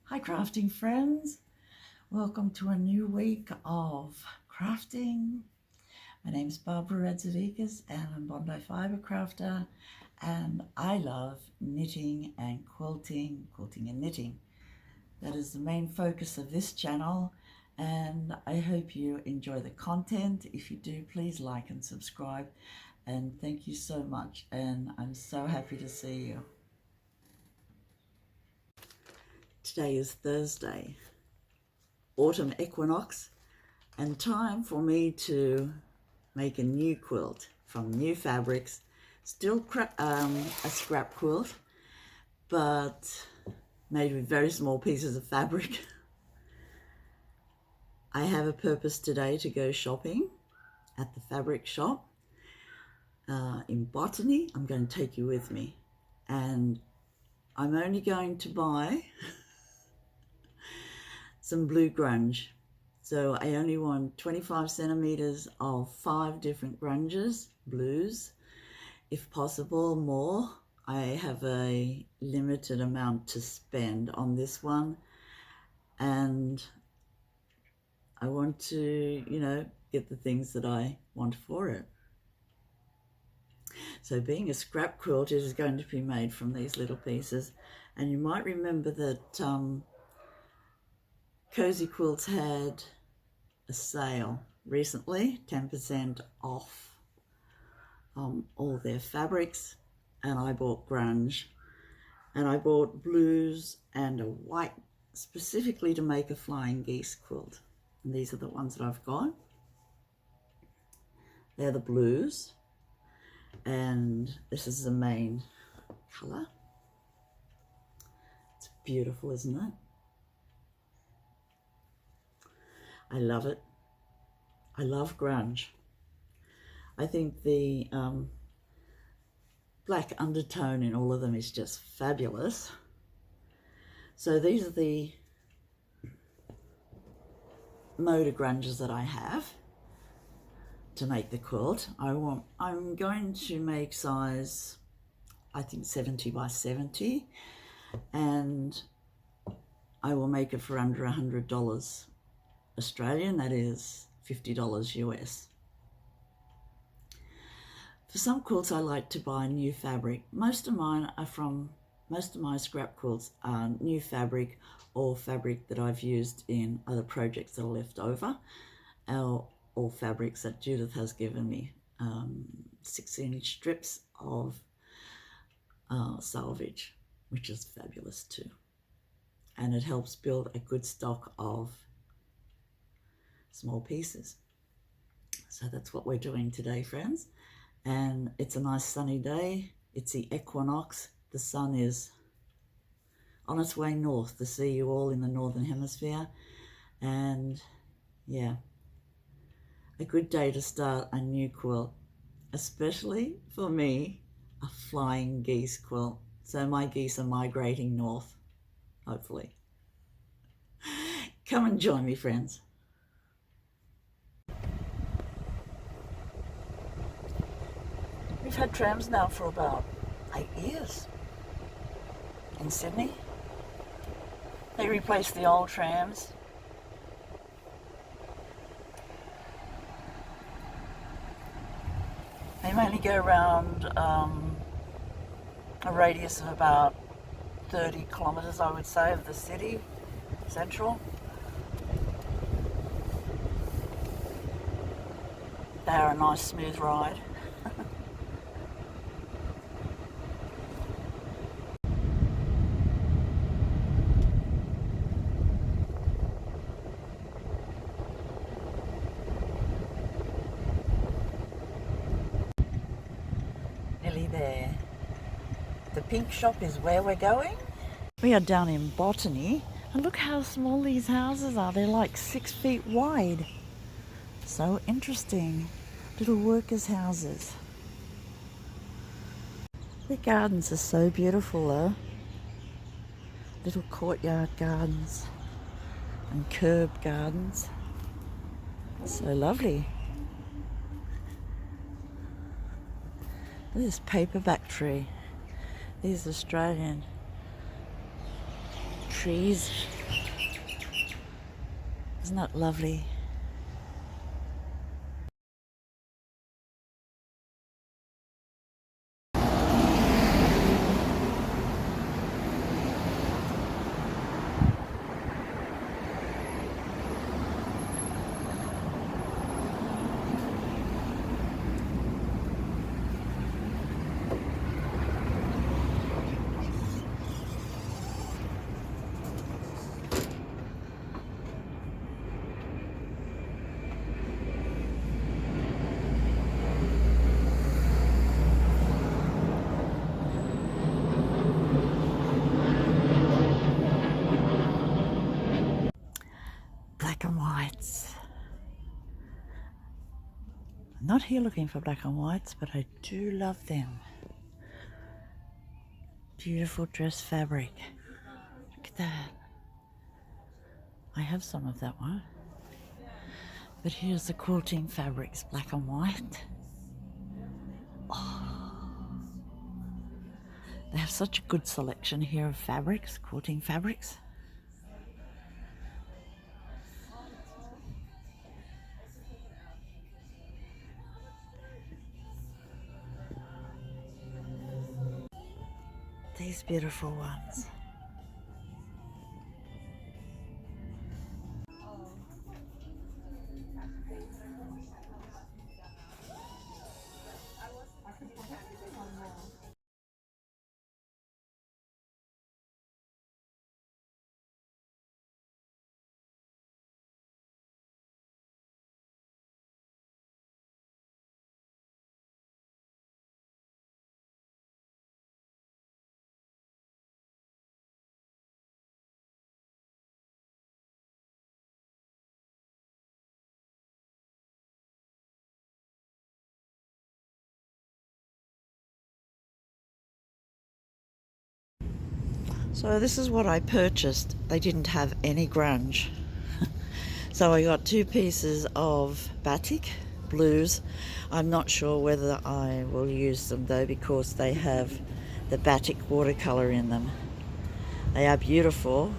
Hi crafting friends, welcome to a new week of crafting. My name's Barbara Radzevicius and I'm Bondi Fibre Crafter, and I love knitting and quilting and knitting. That is the main focus of this channel, and I hope you enjoy the content. If you do, please like and subscribe, and thank you so much, and I'm so happy to see you. Today is Thursday, autumn equinox, and time for me to make a new quilt from new fabrics. Still a scrap quilt, but made with very small pieces of fabric. I have a purpose today to go shopping at the fabric shop in Botany. I'm going to take you with me, and I'm only going to buy some blue grunge. So I only want 25 centimeters of 5 different grunges, blues, if possible more. I have a limited amount to spend on this one, and I want to, get the things that I want for it. So being a scrap quilt, it is going to be made from these little pieces. And you might remember that Cozy Quilts had a sale recently, 10% off all their fabrics, and I bought grunge, and I bought blues and a white specifically to make a flying geese quilt. And these are the ones that I've got. They're the blues, and this is the main color. It's beautiful, isn't it? I love it. I love grunge. I think the black undertone in all of them is just fabulous. So these are the motor grunges that I have to make the quilt. I'm going to make size, I think 70 by 70, and I will make it for under $100 Australian, that is $50 US. For some quilts I like to buy new fabric. Most of my scrap quilts are new fabric or fabric that I've used in other projects that are left over, or fabrics that Judith has given me, 6-inch strips of salvage, which is fabulous too. And it helps build a good stock of small pieces. So that's what we're doing today, friends. And it's a nice sunny day. It's the equinox. The sun is on its way north to see you all in the northern hemisphere. And yeah, a good day to start a new quilt, especially for me, a flying geese quilt. So my geese are migrating north, hopefully. Come and join me, friends. We've had trams now for about 8 years in Sydney. They replaced the old trams. They mainly go around a radius of about 30 kilometres, I would say, of the city central. They are a nice smooth ride. Nearly there. The pink shop is where we're going. We are down in Botany, and look how small these houses are. They're like 6 feet wide. So interesting. Little workers' houses. The gardens are so beautiful though. Little courtyard gardens and curb gardens. So lovely. This paperback tree. These Australian trees Isn't that lovely? Black and whites. I'm not here looking for black and whites, but I do love them. Beautiful dress fabric. Look at that. I have some of that one. But here's the Quilting Fabrics, black and white. Oh, they have such a good selection here of fabrics, Quilting Fabrics. These beautiful ones. So this is what I purchased. They didn't have any grunge. So I got 2 pieces of batik blues. I'm not sure whether I will use them though, because they have the batik watercolor in them. They are beautiful.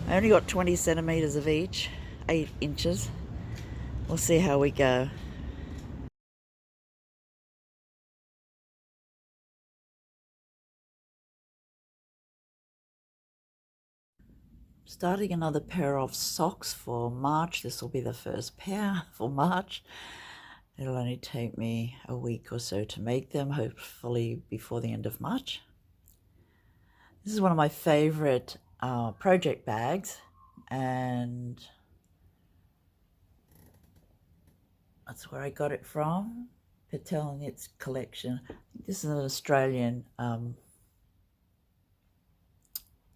I only got 20 centimeters of each, 8 inches. We'll see how we go. Starting another pair of socks for March. This will be the first pair for March. It'll only take me a week or so to make them, hopefully before the end of March. This is one of my favorite project bags, and that's where I got it from. Patel Knits collection. This is an Australian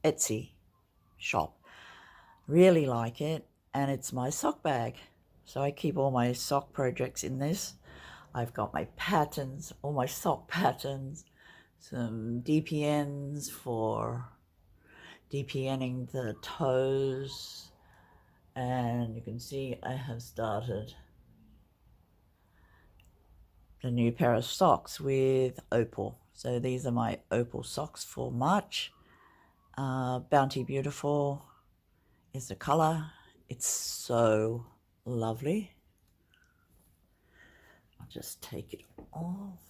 Etsy shop. Really like it, and it's my sock bag. So I keep all my sock projects in this. I've got my patterns, all my sock patterns, some DPNs for DPNing the toes, and you can see I have started a new pair of socks with opal. So these are my opal socks for March. Bounty Beautiful is the color. It's so lovely. I'll just take it off.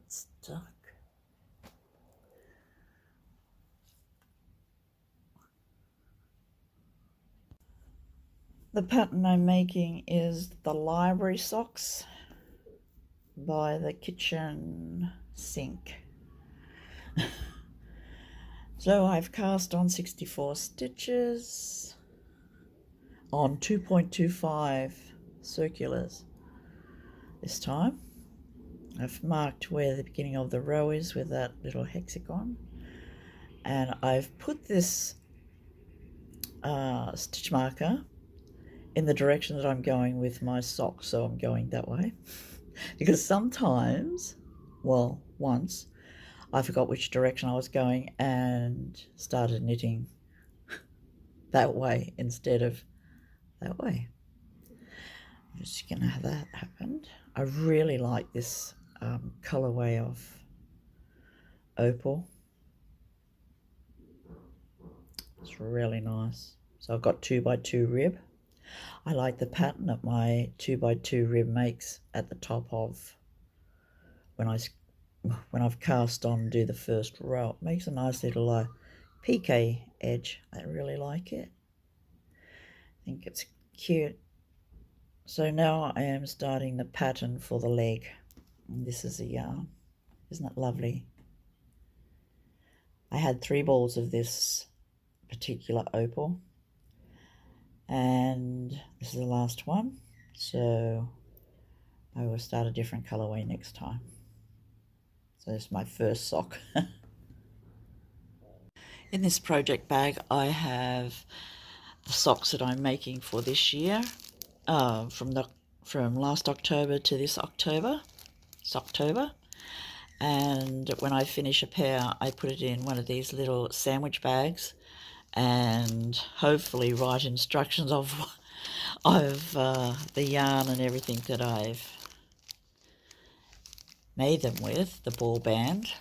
It's stuck. The pattern I'm making is the library socks by the kitchen sink. So I've cast on 64 stitches on 2.25 circulars this time. I've marked where the beginning of the row is with that little hexagon, and I've put this stitch marker in the direction that I'm going with my socks, so I'm going that way. Because sometimes, well, once, I forgot which direction I was going and started knitting that way instead of that way. I'm just gonna have that happened. I really like this colorway of opal. It's really nice. So I've got 2x2 rib. I like the pattern that my 2x2 rib makes at the top of when I've cast on, do the first row. It makes a nice little piqué edge. I really like it. I think it's cute. So now I am starting the pattern for the leg. And this is a yarn. Isn't it lovely? I had 3 balls of this particular opal, and this is the last one, so I will start a different colorway next time. So this is my first sock. In this project bag I have the socks that I'm making for this year, from last October to this October. It's October. And when I finish a pair, I put it in one of these little sandwich bags and hopefully write instructions of the yarn and everything that I've made them with, the ball band.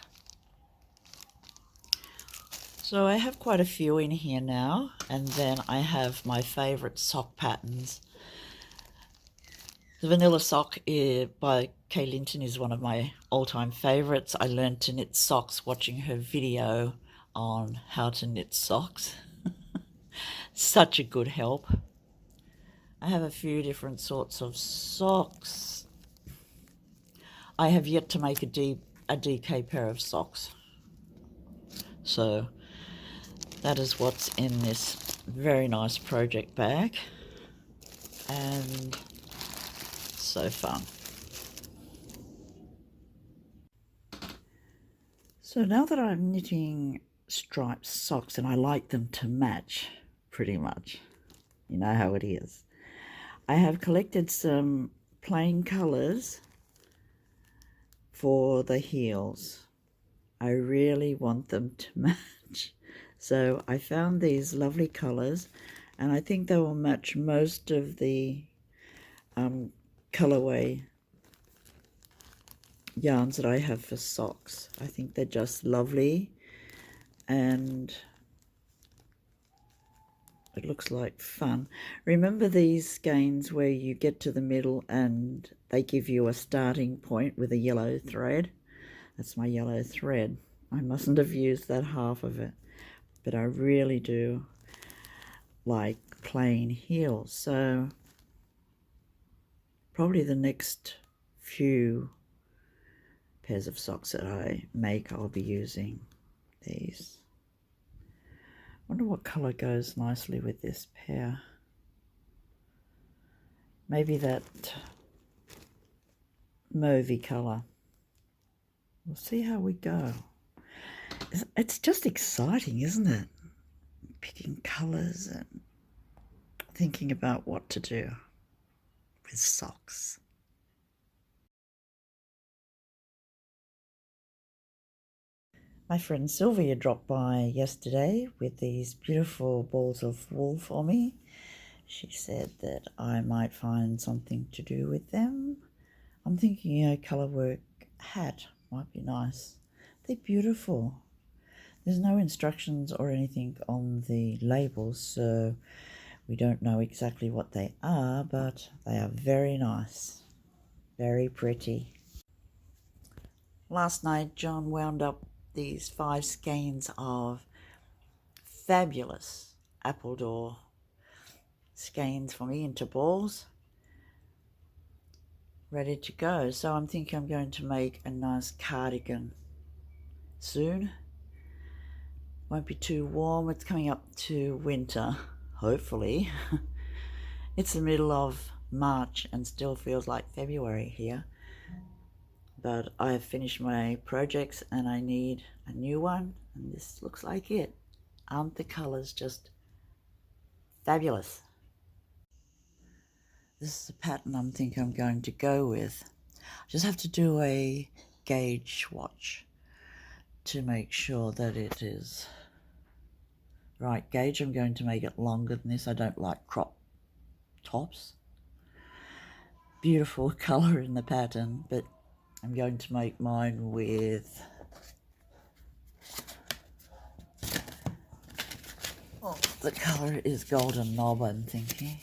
So I have quite a few in here now, and then I have my favourite sock patterns. The vanilla sock by Kay Linton is one of my all-time favourites. I learned to knit socks watching her video on how to knit socks. Such a good help. I have a few different sorts of socks. I have yet to make a DK pair of socks. So that is what's in this very nice project bag. And so fun. So now that I'm knitting striped socks, and I like them to match pretty much, you know how it is, I have collected some plain colours for the heels. I really want them to match. So I found these lovely colours, and I think they will match most of the colourway yarns that I have for socks. I think they're just lovely, and it looks like fun. Remember these skeins where you get to the middle and they give you a starting point with a yellow thread? That's my yellow thread. I mustn't have used that half of it, but I really do like plain heels. So probably the next few pairs of socks that I make, I'll be using these. Wonder what colour goes nicely with this pair. Maybe that mauvey colour. We'll see how we go. It's just exciting, isn't it? Picking colours and thinking about what to do with socks. My friend Sylvia dropped by yesterday with these beautiful balls of wool for me. She said that I might find something to do with them. I'm thinking a colourwork hat might be nice. They're beautiful. There's no instructions or anything on the labels, so we don't know exactly what they are, but they are very nice, very pretty. Last night John wound up these 5 skeins of fabulous Appledore skeins for me into balls, ready to go. So I'm thinking I'm going to make a nice cardigan soon. Won't be too warm. It's coming up to winter, hopefully. It's the middle of March and still feels like February here. But I have finished my projects and I need a new one, and this looks like it. Aren't the colours just fabulous? This is the pattern I'm thinking I'm going to go with. I just have to do a gauge swatch to make sure that it is right gauge. I'm going to make it longer than this. I don't like crop tops. Beautiful colour in the pattern, but I'm going to make mine with the colour is Golden Knob, I'm thinking.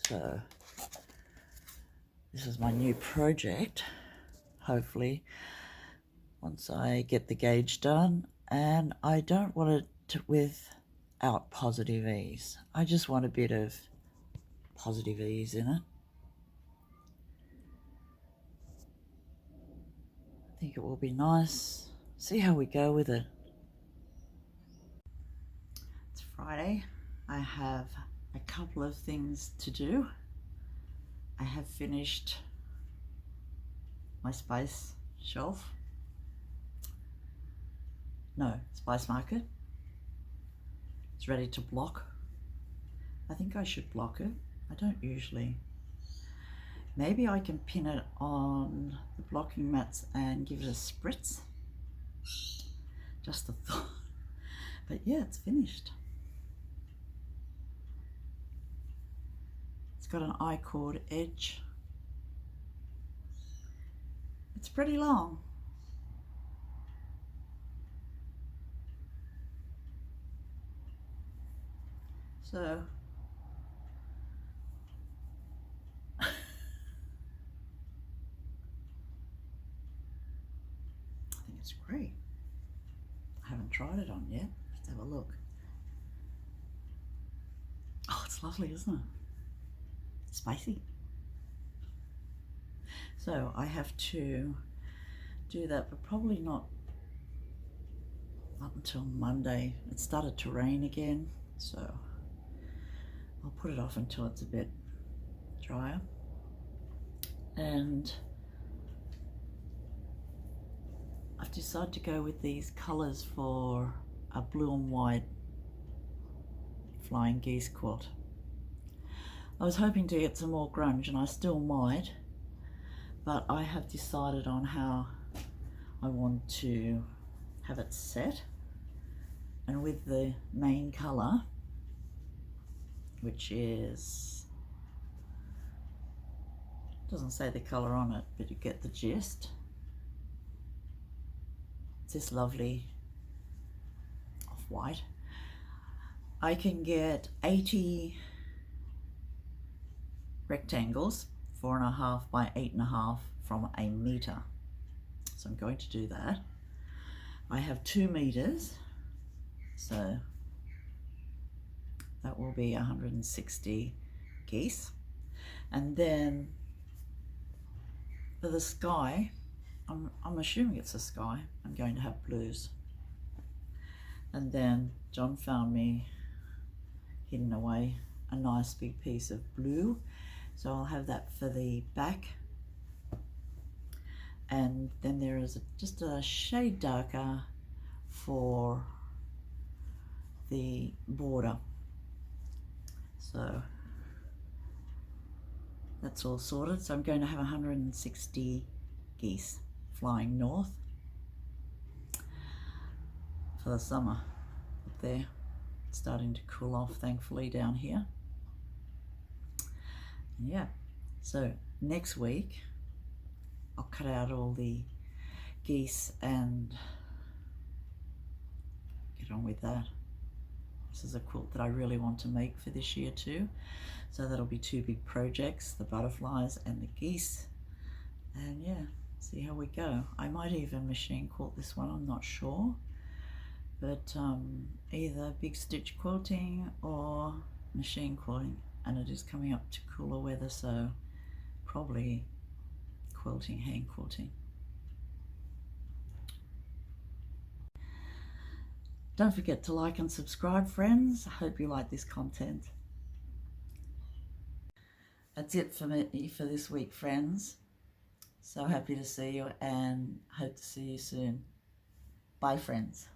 So this is my new project, hopefully, once I get the gauge done. And I don't want it without positive ease. I just want a bit of positive ease in it. I think it will be nice. See how we go with it. It's Friday. I have a couple of things to do. I have finished my spice shelf. No, spice market. It's ready to block. I think I should block it. I don't usually. Maybe I can pin it on the blocking mats and give it a spritz. Just a thought. But yeah, it's finished. It's got an I-cord edge. It's pretty long. So I think it's great. I haven't tried it on yet. Let's have a look. Oh, it's lovely, isn't it? Spicy. So I have to do that, but probably not until Monday. It started to rain again, so I'll put it off until it's a bit drier. And I've decided to go with these colours for a blue and white flying geese quilt. I was hoping to get some more grunge, and I still might, but I have decided on how I want to have it set. And with the main colour, which is, doesn't say the colour on it, but you get the gist. It's this lovely off-white. I can get 80 rectangles, 4.5 by 8.5 from a metre. So I'm going to do that. I have 2 meters, so that will be 160 geese. And then for the sky, I'm assuming it's a sky, I'm going to have blues. And then John found me hidden away a nice big piece of blue, so I'll have that for the back. And then there is just a shade darker for the border. So that's all sorted. So I'm going to have 160 geese flying north for the summer up there. It's starting to cool off, thankfully, down here. Yeah, so next week I'll cut out all the geese and get on with that. This is a quilt that I really want to make for this year too. So that'll be 2 big projects, the butterflies and the geese. And yeah, see how we go. I might even machine quilt this one, I'm not sure. But either big stitch quilting or machine quilting. And it is coming up to cooler weather, so probably quilting, hand quilting. Don't forget to like and subscribe, friends. I hope you like this content. That's it for me for this week, friends. So happy to see you and hope to see you soon. Bye, friends.